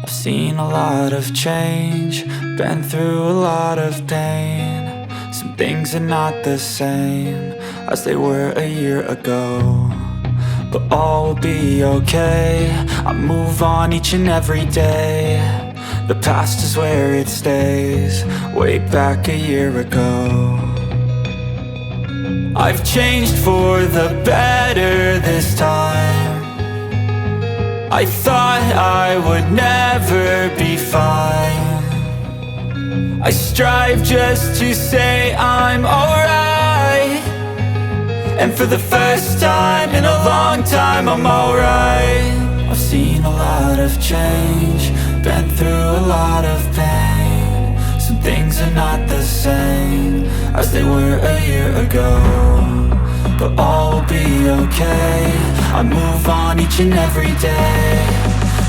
I've seen a lot of change, been through a lot of pain. Some things are not the same as they were a year ago, but all will be okay. I move on each and every day. The past is where it stays, way back a year ago. I've changed for the better this time. I thought I would never be fine. I strive just to say I'm alright, and for the first time in a long time I'm alright. I've seen a lot of change, been through a lot of pain. Some things are not the same as they were a year ago, but all will be okay. I move on each and every day.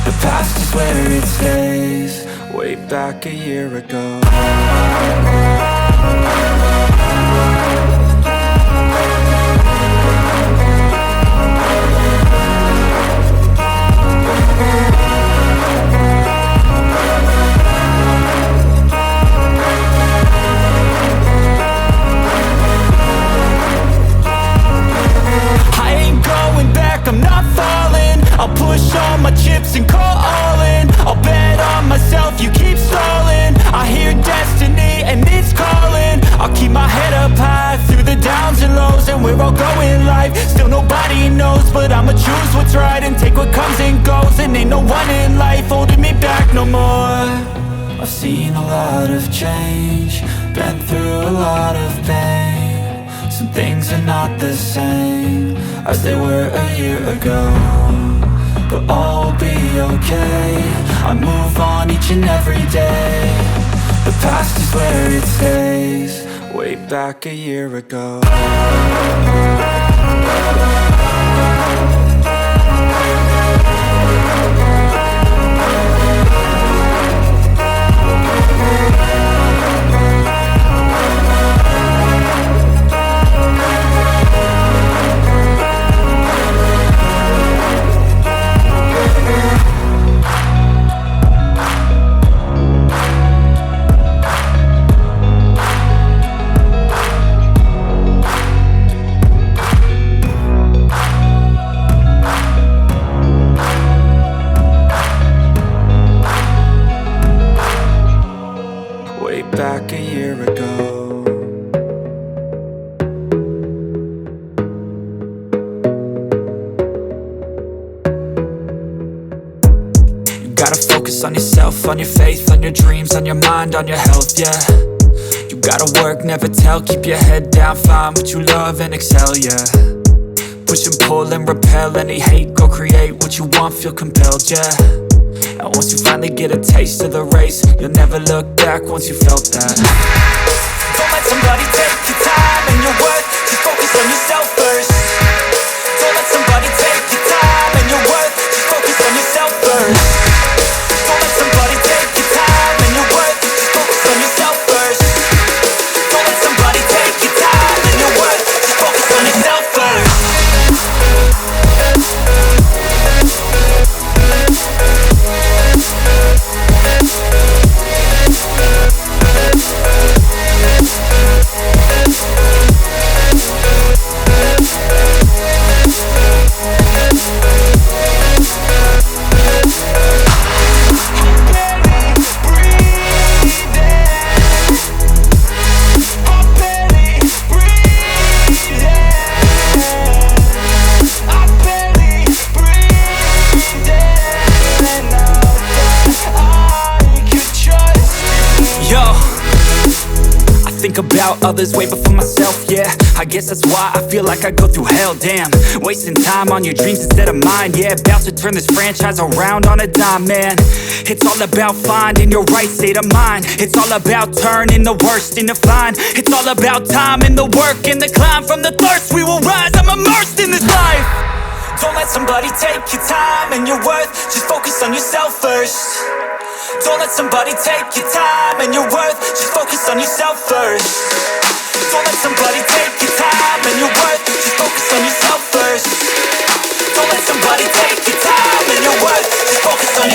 The past is where it stays, way back a year ago. I'm not falling, I'll push all my chips and call all in. I'll bet on myself, you keep stalling. I hear destiny and it's calling. I'll keep my head up high through the downs and lows, and where I'll go in life, still nobody knows. But I'ma choose what's right and take what comes and goes, and ain't no one in life holding me back no more. I've seen a lot of change, been through a lot of pain. Some things are not the same as they were a year ago, but all will be okay. I move on each and every day. The past is where it stays, way back a year ago. Back a year ago. You gotta focus on yourself, on your faith, on your dreams, on your mind, on your health, yeah. You gotta work, never tell, keep your head down, find what you love and excel, yeah. Push and pull and repel any hate, go create what you want, feel compelled, yeah. And once you finally get a taste of the race, you'll never look back once you felt that. Don't let somebody take your time and your worth, just focus on yourself first. Don't let somebody take your time and your worth, just focus on yourself first. Don't let somebody take your time and your worth, just focus on yourself first. Don't let somebody take your time and your worth, just focus on yourself first. About others way before myself, yeah. I guess that's why I feel like I go through hell, damn. Wasting time on your dreams instead of mine, yeah. About to turn this franchise around on a dime, man. It's all about finding your right state of mind. It's all about turning the worst into fine. It's all about time and the work and the climb. From the thirst we will rise, I'm immersed in this life. Don't let somebody take your time and your worth, just focus on yourself first. Don't let somebody take your time and your worth, just focus on yourself first. Don't let somebody take your time and your worth, just focus on yourself first. Don't let somebody take your time and your worth, just focus on yourself.